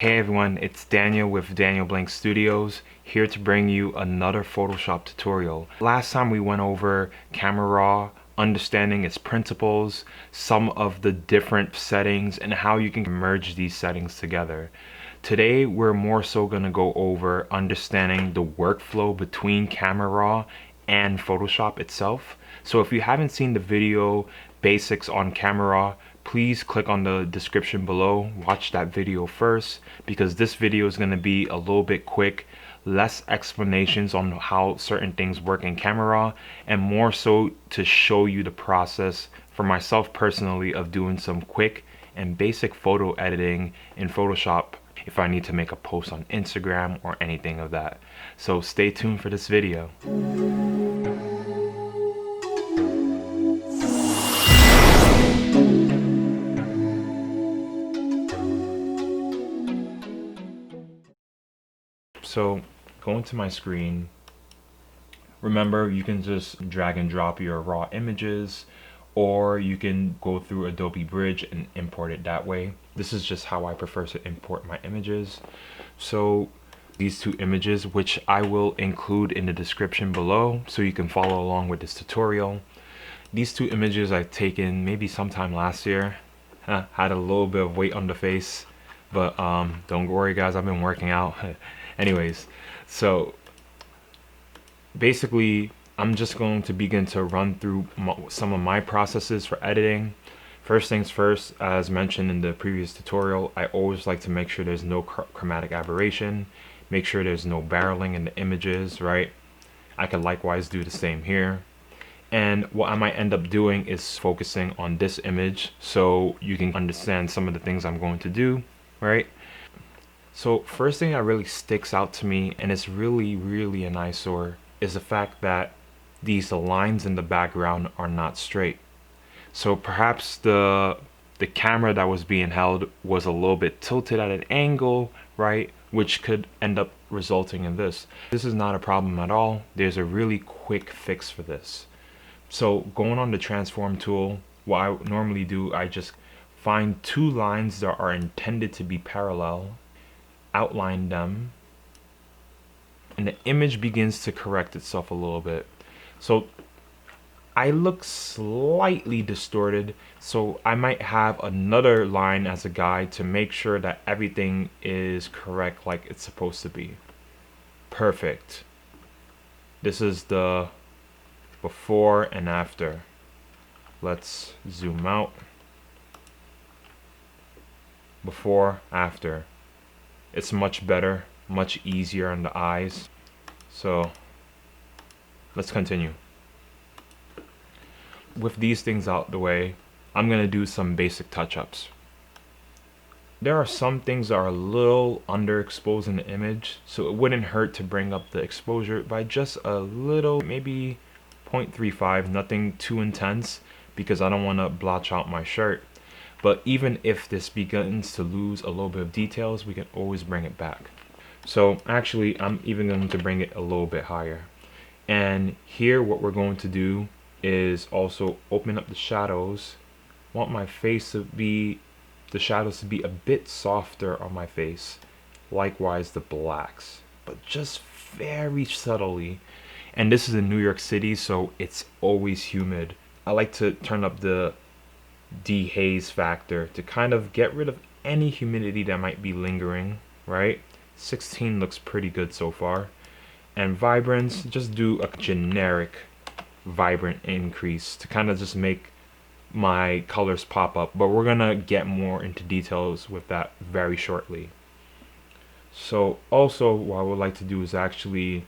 Hey everyone, it's Daniel with Daniel Blank Studios, here to bring you another Photoshop tutorial. Last time we went over Camera Raw, understanding its principles, some of the different settings, and how you can merge these settings together. Today we're more so going to go over understanding the workflow between Camera Raw and Photoshop itself. So if you haven't seen the video basics on Camera Raw, please click on the description below, watch that video first, because this video is going to be a little bit quick, less explanations on how certain things work in Camera Raw, and more so to show you the process for myself personally of doing some quick and basic photo editing in Photoshop if I need to make a post on Instagram or anything of that. So stay tuned for this video. So go into my screen. Remember, you can just drag and drop your raw images, or you can go through Adobe Bridge and import it that way. This is just how I prefer to import my images. So these two images, which I will include in the description below so you can follow along with this tutorial. These two images I've taken maybe sometime last year. Had a little bit of weight on the face, but don't worry guys, I've been working out. Anyways, so basically I'm just going to begin to run through some of my processes for editing. First things first, as mentioned in the previous tutorial, I always like to make sure there's no chromatic aberration, make sure there's no barreling in the images, right? I could likewise do the same here. And what I might end up doing is focusing on this image so you can understand some of the things I'm going to do, right? So first thing that really sticks out to me, and it's really an eyesore, is the fact that these lines in the background are not straight. So perhaps the camera that was being held was a little bit tilted at an angle, right? Which could end up resulting in this. This is not a problem at all. There's a really quick fix for this. So going on the transform tool, what I normally do, I just find two lines that are intended to be parallel, outline them, and the image begins to correct itself a little bit. So I look slightly distorted, so I might have another line as a guide to make sure that everything is correct like it's supposed to be. Perfect. This is the before and after. Let's zoom out. Before, after. It's much better, much easier on the eyes. So let's continue. With these things out the way, I'm gonna do some basic touch-ups. There are some things that are a little underexposed in the image, so it wouldn't hurt to bring up the exposure by just a little, maybe 0.35, nothing too intense, because I don't want to blotch out my shirt. But even if this begins to lose a little bit of details, we can always bring it back. So actually, I'm even going to bring it a little bit higher. And here what we're going to do is also open up the shadows. I want my face to be, the shadows to be a bit softer on my face. Likewise the blacks, but just very subtly. And this is in New York City, so it's always humid. I like to turn up the dehaze factor to kind of get rid of any humidity that might be lingering, right? 16 looks pretty good so far. And vibrance, just do a generic vibrant increase to kind of just make my colors pop up, but we're gonna get more into details with that very shortly. So also what I would like to do is actually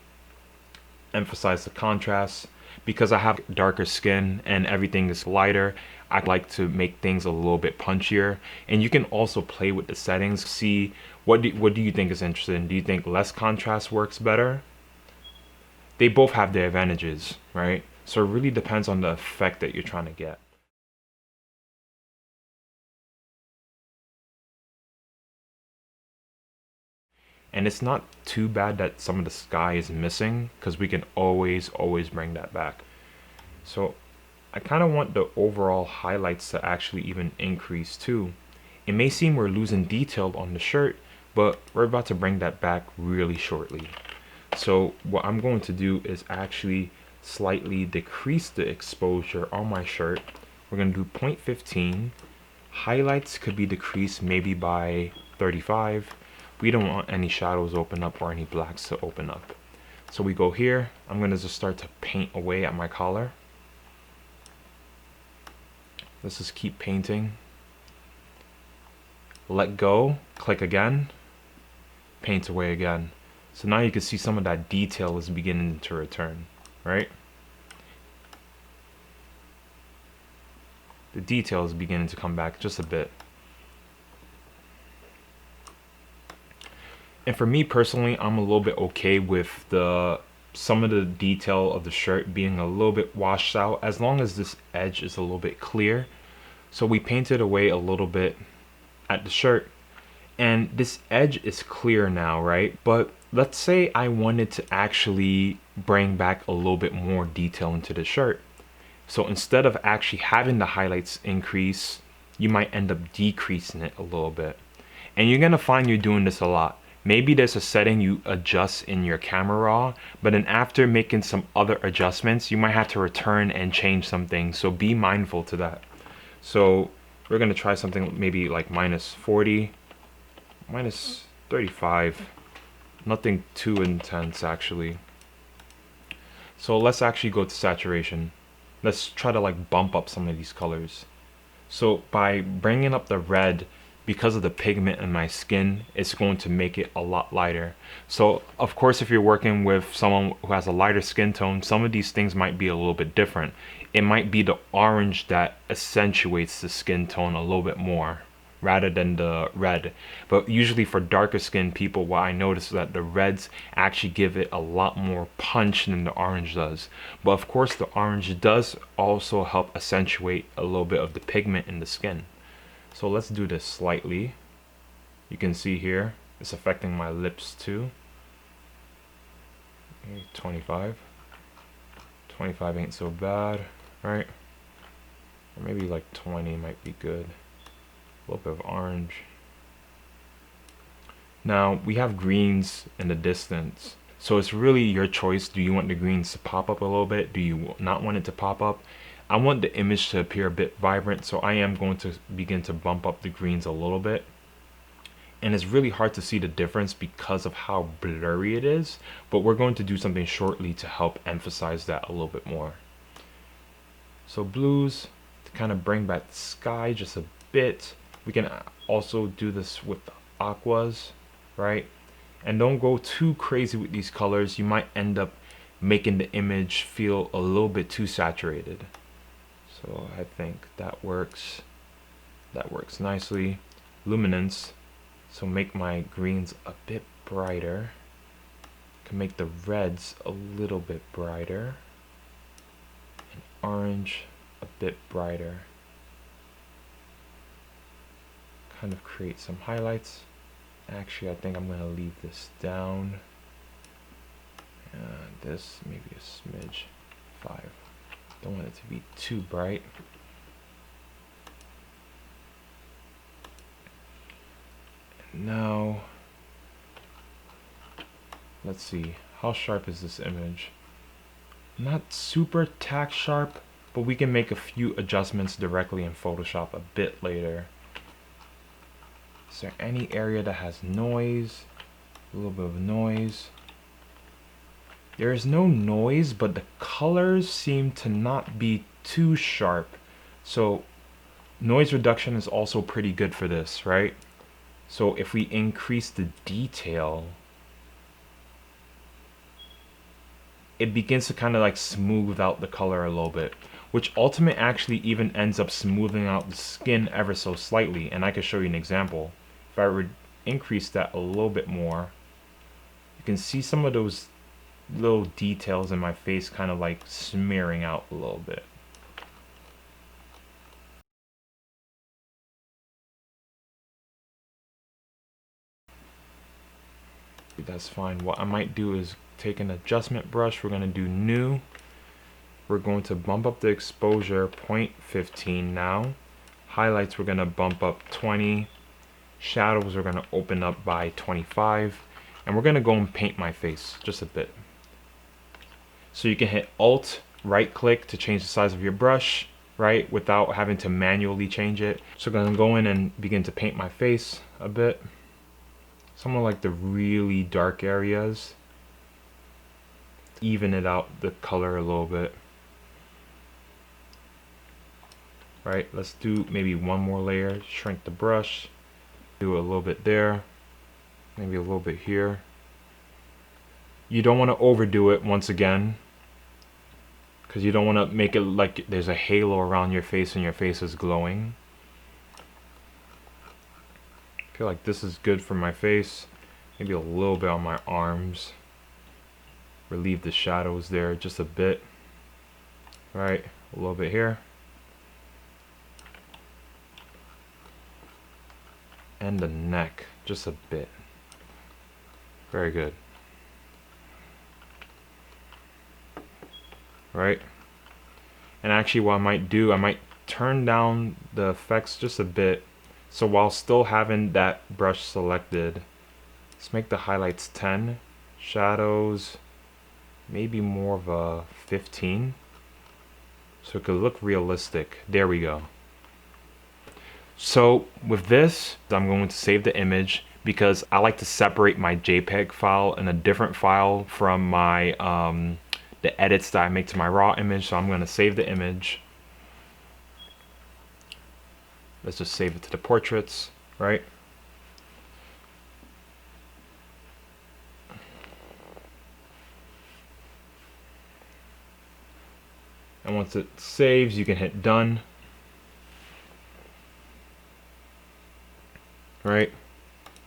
emphasize the contrast. Because I have darker skin and everything is lighter, I like to make things a little bit punchier. And you can also play with the settings, see what do you think is interesting. Do you think less contrast works better? They both have their advantages, right? So it really depends on the effect that you're trying to get. And it's not too bad that some of the sky is missing, because we can always bring that back. So I kind of want the overall highlights to actually even increase too. It may seem we're losing detail on the shirt, but we're about to bring that back really shortly. So what I'm going to do is actually slightly decrease the exposure on my shirt. We're going to do 0.15. Highlights could be decreased maybe by 35. We don't want any shadows open up or any blacks to open up. So we go here. I'm going to just start to paint away at my collar. Let's just keep painting. Let go, click again, paint away again. So now you can see some of that detail is beginning to return, right? The detail is beginning to come back just a bit. And for me personally, I'm a little bit okay with some of the detail of the shirt being a little bit washed out, as long as this edge is a little bit clear. So we painted away a little bit at the shirt, and this edge is clear now, right? But let's say I wanted to actually bring back a little bit more detail into the shirt. So instead of actually having the highlights increase, you might end up decreasing it a little bit. And you're gonna find you're doing this a lot. Maybe there's a setting you adjust in your camera raw, but then after making some other adjustments, you might have to return and change something. So be mindful to that. So we're gonna try something maybe like -40, -35. Nothing too intense actually. So let's actually go to saturation. Let's try to like bump up some of these colors. So by bringing up the red, because of the pigment in my skin, it's going to make it a lot lighter. So of course, if you're working with someone who has a lighter skin tone, some of these things might be a little bit different. It might be the orange that accentuates the skin tone a little bit more rather than the red. But usually for darker skin people, what I notice is that the reds actually give it a lot more punch than the orange does. But of course the orange does also help accentuate a little bit of the pigment in the skin. So let's do this slightly. You can see here it's affecting my lips too. 25 ain't so bad, right? Or maybe like 20 might be good. A little bit of orange. Now we have greens in the distance, so it's really your choice. Do you want the greens to pop up a little bit? Do you not want it to pop up? I want the image to appear a bit vibrant, so I am going to begin to bump up the greens a little bit. And it's really hard to see the difference because of how blurry it is, but we're going to do something shortly to help emphasize that a little bit more. So blues to kind of bring back the sky just a bit. We can also do this with the aquas, right? And don't go too crazy with these colors. You might end up making the image feel a little bit too saturated. So I think that works. That works nicely. Luminance. So make my greens a bit brighter. Can make the reds a little bit brighter. And orange a bit brighter. Kind of create some highlights. Actually, I think I'm going to leave this down. And this maybe a smidge. 5. Don't want it to be too bright. And now, let's see. How sharp is this image? Not super tack sharp, but we can make a few adjustments directly in Photoshop a bit later. Is there any area that has noise? A little bit of noise. There is no noise, but the colors seem to not be too sharp. So noise reduction is also pretty good for this, right? So if we increase the detail, it begins to kind of like smooth out the color a little bit, which ultimate actually even ends up smoothing out the skin ever so slightly. And I can show you an example. If I would increase that a little bit more, you can see some of those little details in my face kind of like smearing out a little bit. That's fine. What I might do is take an adjustment brush. We're going to do new. We're going to bump up the exposure 0.15 now. Highlights we're going to bump up 20. Shadows are gonna open up by 25, and we're gonna go and paint my face just a bit. So you can hit Alt, right click to change the size of your brush, right, without having to manually change it. So I'm gonna go in and begin to paint my face a bit. Some of like the really dark areas. Even it out the color a little bit. Right, let's do maybe one more layer, shrink the brush, do a little bit there, maybe a little bit here. You don't want to overdo it once again, because you don't want to make it like there's a halo around your face and your face is glowing. I feel like this is good for my face, maybe a little bit on my arms. Relieve the shadows there just a bit, right, a little bit here. And the neck, just a bit. Very good. Right? And actually what I might do, I might turn down the effects just a bit. So while still having that brush selected, let's make the highlights 10. Shadows, maybe more of a 15. So it could look realistic. There we go. So with this, I'm going to save the image because I like to separate my JPEG file in a different file from my the edits that I make to my raw image. So I'm going to save the image. Let's just save it to the portraits, right? And once it saves, you can hit done. Right,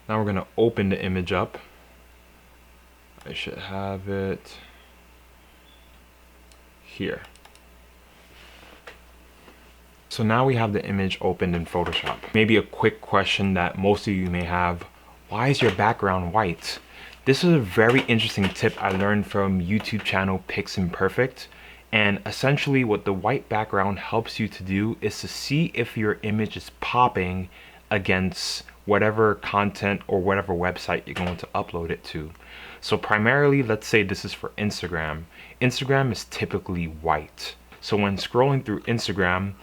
now we're going to open the image up. I should have it here. So now we have the image opened in Photoshop. Maybe a quick question that most of you may have: why is your background white? This is a very interesting tip I learned from YouTube channel Pix Imperfect. And essentially what the white background helps you to do is to see if your image is popping against whatever content or whatever website you're going to upload it to. So primarily, let's say this is for Instagram. Instagram is typically white. So when scrolling through Instagram,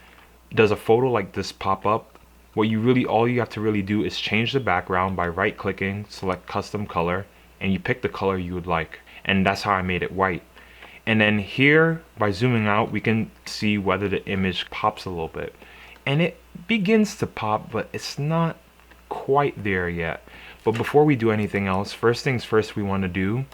does a photo like this pop up? All you have to really do is change the background by right clicking, select custom color, and you pick the color you would like. And that's how I made it white. And then here, by zooming out, we can see whether the image pops a little bit. And it begins to pop, but it's not quite there yet. But before we do anything else, first things first we want to do,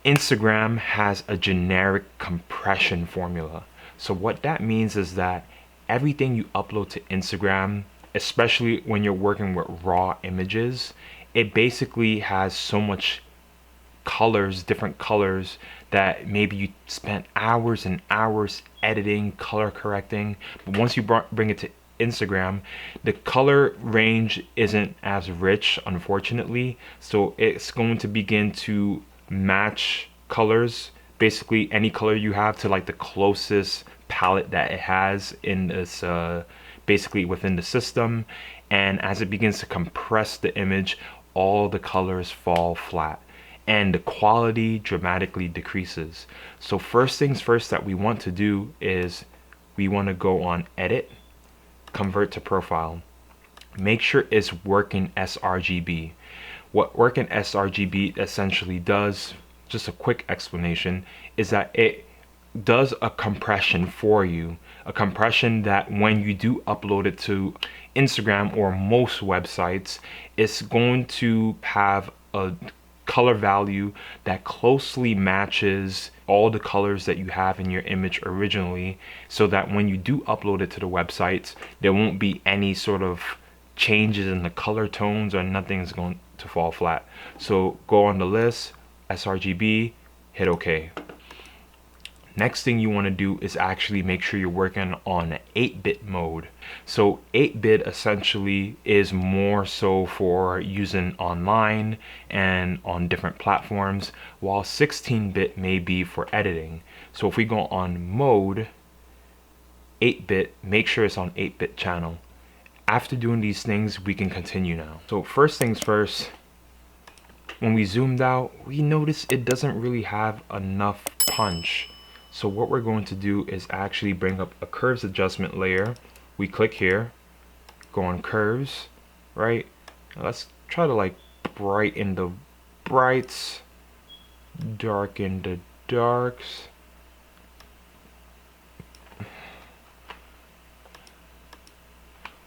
Instagram has a generic compression formula. So what that means is that everything you upload to Instagram, especially when you're working with raw images, it basically has so much colors, different colors, that maybe you spent hours and hours editing, color correcting, but once you bring it to Instagram, the color range isn't as rich, unfortunately. So it's going to begin to match colors, basically any color you have, to like the closest palette that it has in this basically within the system. And as it begins to compress the image, all the colors fall flat and the quality dramatically decreases. So first things first that we want to do is we want to go on edit, convert to profile, make sure it's working sRGB. What working sRGB essentially does, just a quick explanation, is that it does a compression for you, a compression that when you do upload it to Instagram or most websites, it's going to have a color value that closely matches all the colors that you have in your image originally, so that when you do upload it to the websites, there won't be any sort of changes in the color tones or nothing's going to fall flat. So go on the list, sRGB, hit OK. Next thing you want to do is actually make sure you're working on 8-bit mode. So 8-bit essentially is more so for using online and on different platforms, while 16-bit may be for editing. So if we go on mode, 8-bit, make sure it's on 8-bit channel. After doing these things, we can continue now. So first things first, when we zoomed out, we notice it doesn't really have enough punch. So what we're going to do is actually bring up a curves adjustment layer. We click here, go on curves, right? Now let's try to like brighten the brights, darken the darks.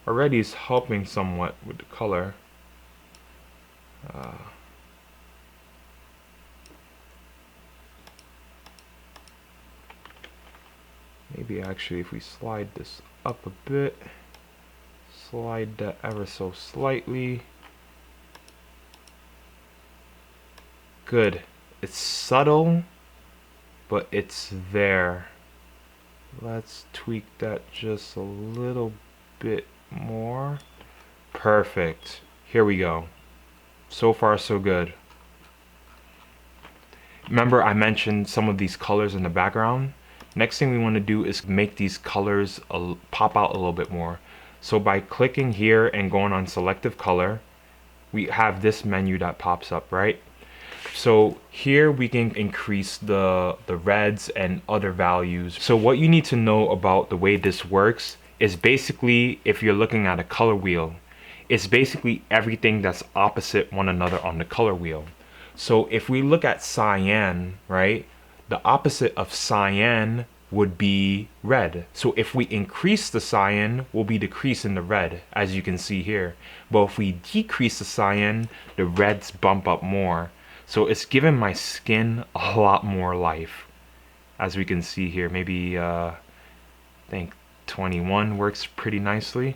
Already it's helping somewhat with the color. Maybe actually if we slide this up a bit, slide that ever so slightly. Good. It's subtle, but it's there. Let's tweak that just a little bit more. Perfect. Here we go. So far so good. Remember I mentioned some of these colors in the background? Next thing we want to do is make these colors pop out a little bit more. So by clicking here and going on selective color, we have this menu that pops up, right? So here we can increase the reds and other values. So what you need to know about the way this works is basically, if you're looking at a color wheel, it's basically everything that's opposite one another on the color wheel. So if we look at cyan, right, the opposite of cyan would be red. So if we increase the cyan, we'll be decreasing the red, as you can see here. But if we decrease the cyan, the reds bump up more. So it's giving my skin a lot more life. As we can see here, maybe I think 21 works pretty nicely.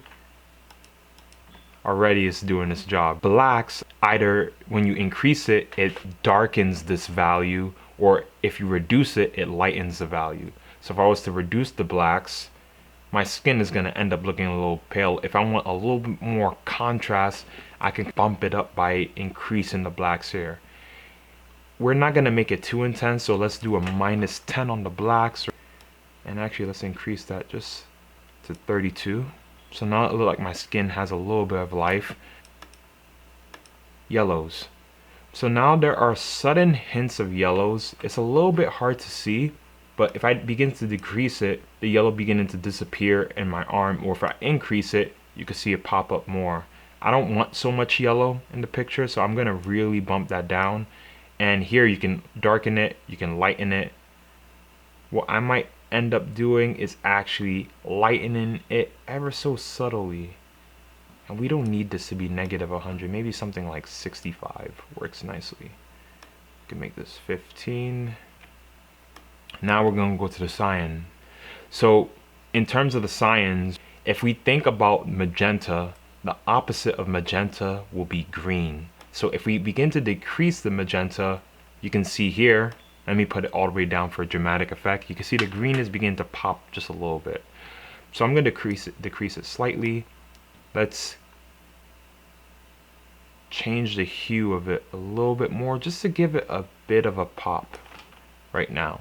Already it's doing its job. Blacks, either when you increase it, it darkens this value, or if you reduce it, it lightens the value. So if I was to reduce the blacks, my skin is gonna end up looking a little pale. If I want a little bit more contrast, I can bump it up by increasing the blacks here. We're not gonna make it too intense, so let's do a -10 on the blacks. And actually let's increase that just to 32. So now it looks like my skin has a little bit of life. Yellows. So now there are sudden hints of yellows. It's a little bit hard to see, but if I begin to decrease it, the yellow beginning to disappear in my arm, or if I increase it, you can see it pop up more. I don't want so much yellow in the picture, so I'm gonna really bump that down. And here you can darken it, you can lighten it. What I might end up doing is actually lightening it ever so subtly. And we don't need this to be -100. Maybe something like 65 works nicely. You can make this 15. Now we're going to go to the cyan. So in terms of the cyans, if we think about magenta, the opposite of magenta will be green. So if we begin to decrease the magenta, you can see here, let me put it all the way down for a dramatic effect. You can see the green is beginning to pop just a little bit. So I'm going to decrease it slightly. Let's change the hue of it a little bit more just to give it a bit of a pop right now.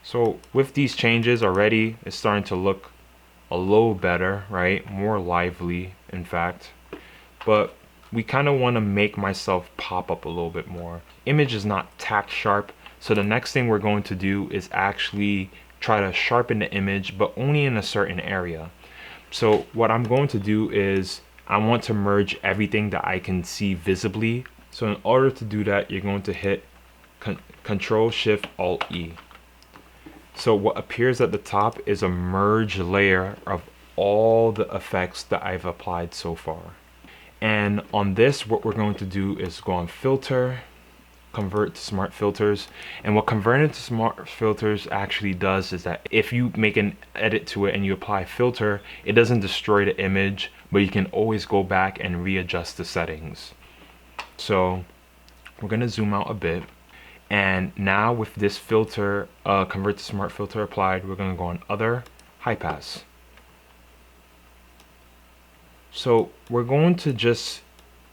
So with these changes already, it's starting to look a little better, right? More lively, in fact. But we kind of want to make myself pop up a little bit more. Image is not tack sharp, so the next thing we're going to do is actually try to sharpen the image, but only in a certain area. So what I'm going to do is I want to merge everything that I can see visibly. So in order to do that, you're going to hit Control Shift Alt E. So what appears at the top is a merge layer of all the effects that I've applied so far. And on this, what we're going to do is go on Filter, Convert to Smart Filters. And what converting to Smart Filters actually does is that if you make an edit to it and you apply a filter, it doesn't destroy the image, but you can always go back and readjust the settings. So we're going to zoom out a bit. And now with this filter, Convert to Smart Filter applied, we're going to go on Other, High Pass. So we're going to just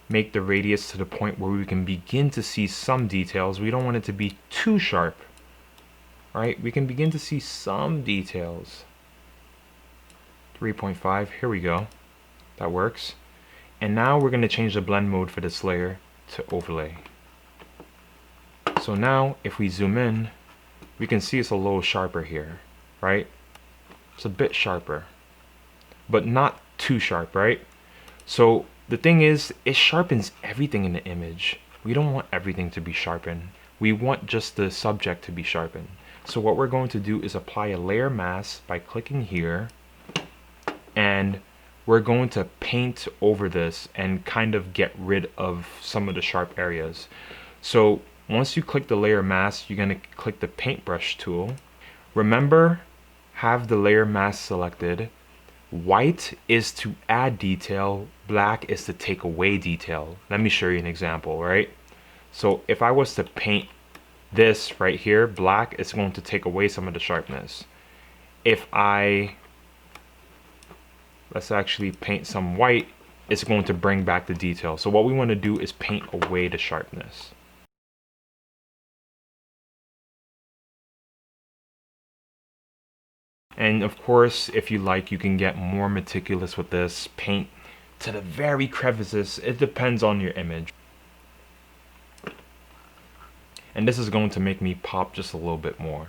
make the radius to the point where we can begin to see some details. We don't want it to be too sharp, right? We can begin to see some details. 3.5. Here we go. That works. And now we're going to change the blend mode for this layer to overlay. So now if we zoom in, we can see it's a little sharper here, right? It's a bit sharper, but not too sharp, right? So the thing is, it sharpens everything in the image. We don't want everything to be sharpened. We want just the subject to be sharpened. So what we're going to do is apply a layer mask by clicking here, and we're going to paint over this and kind of get rid of some of the sharp areas. So once you click the layer mask, you're going to click the paintbrush tool. Remember, have the layer mask selected. White is to add detail, black is to take away detail. Let me show you an example, right? So if I was to paint this right here black, it's going to take away some of the sharpness. If let's actually paint some white, it's going to bring back the detail. So what we want to do is paint away the sharpness. And of course, if you like, you can get more meticulous with this. Paint to the very crevices. It depends on your image. And this is going to make me pop just a little bit more.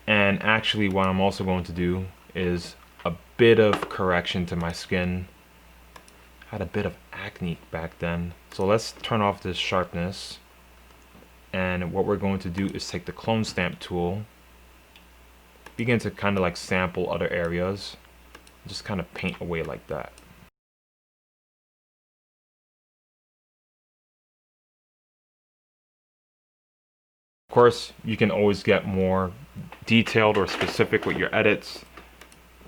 And actually what I'm also going to do is a bit of correction to my skin. I had a bit of acne back then. So let's turn off this sharpness. And what we're going to do is take the clone stamp tool, begin to kind of like sample other areas, just kind of paint away like that. Of course, you can always get more detailed or specific with your edits.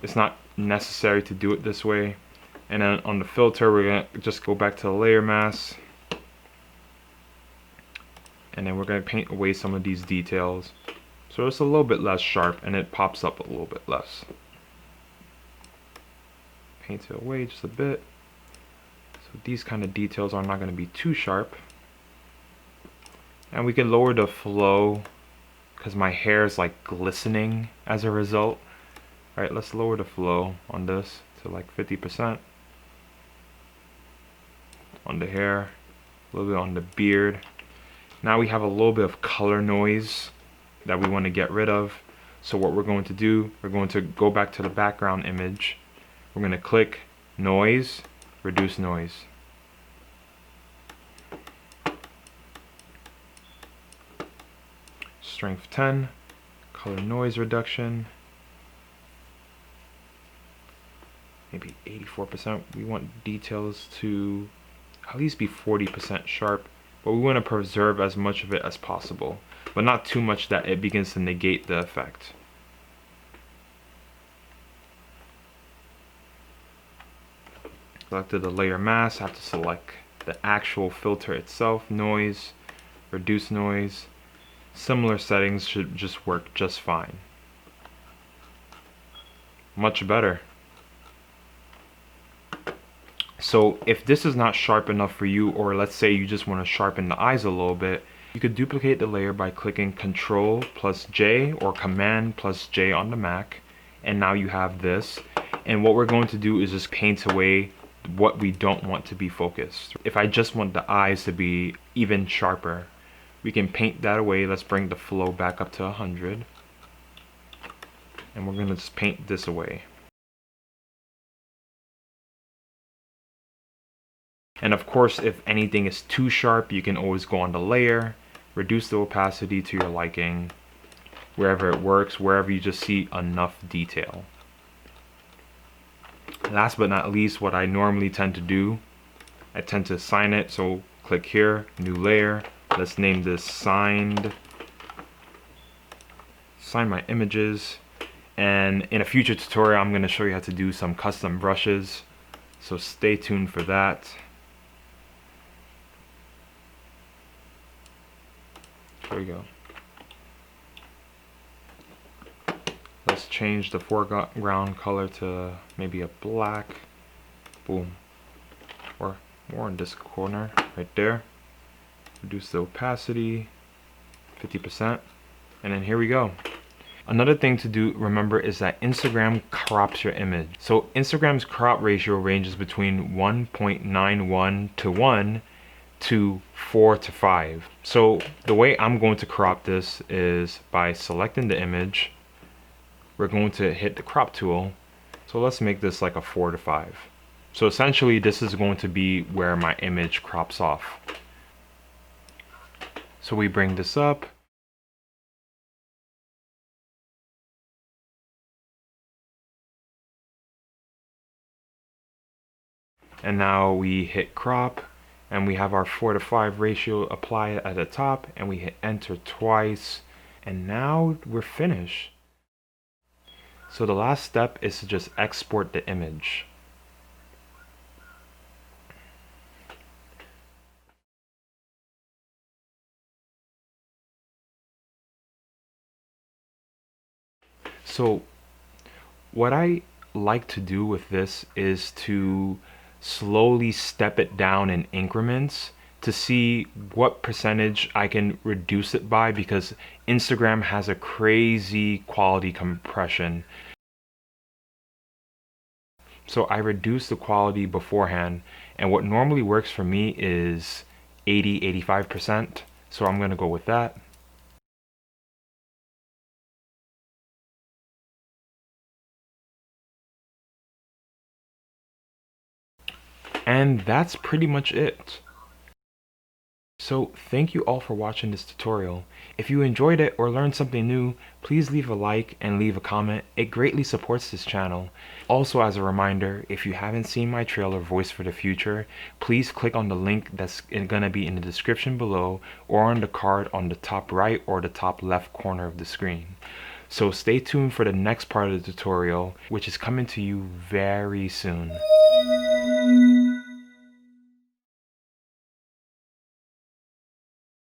It's not necessary to do it this way. And then on the filter, we're gonna just go back to the layer mask, and then we're gonna paint away some of these details. So it's a little bit less sharp and it pops up a little bit less. Paint it away just a bit. So these kind of details are not going to be too sharp. And we can lower the flow because my hair is like glistening as a result. Alright, let's lower the flow on this to like 50%. On the hair, a little bit on the beard. Now we have a little bit of color noise that we want to get rid of. So what we're going to do, we're going to go back to the background image. We're going to click noise, reduce noise. Strength 10, color noise reduction, maybe 84%. We want details to at least be 40% sharp, but we want to preserve as much of it as possible, but not too much that it begins to negate the effect. Selected the layer mask, I have to select the actual filter itself, noise, reduce noise. Similar settings should just work just fine. Much better. So if this is not sharp enough for you, or let's say you just want to sharpen the eyes a little bit, you could duplicate the layer by clicking Ctrl plus J or Command plus J on the Mac, and now you have this. And what we're going to do is just paint away what we don't want to be focused. If I just want the eyes to be even sharper, we can paint that away. Let's bring the flow back up to 100, and we're going to just paint this away. And of course, if anything is too sharp, you can always go on the layer, reduce the opacity to your liking, wherever it works, wherever you just see enough detail. Last but not least, what I normally tend to do, I tend to assign it. So click here, new layer. Let's name this sign my images. And in a future tutorial, I'm going to show you how to do some custom brushes. So stay tuned for that. There we go. Let's change the foreground color to maybe a black. Boom. Or more in this corner right there. Reduce the opacity 50%. And then here we go. Another thing to do, remember, is that Instagram crops your image. So Instagram's crop ratio ranges between 1.91 to 1 to 4 to 5. So the way I'm going to crop this is by selecting the image. We're going to hit the crop tool. So let's make this like a 4 to 5. So essentially this is going to be where my image crops off. So we bring this up. And now we hit crop and we have our 4 to 5 ratio applied at the top, and we hit enter twice, and now we're finished. So the last step is to just export the image. So what I like to do with this is to slowly step it down in increments to see what percentage I can reduce it by, because Instagram has a crazy quality compression. So I reduce the quality beforehand, and what normally works for me is 85%. So I'm going to go with that. And that's pretty much it. So thank you all for watching this tutorial. If you enjoyed it or learned something new, please leave a like and leave a comment. It greatly supports this channel. Also, as a reminder, if you haven't seen my trailer Voice for the Future, please click on the link that's going to be in the description below, or on the card on the top right or the top left corner of the screen. So stay tuned for the next part of the tutorial, which is coming to you very soon.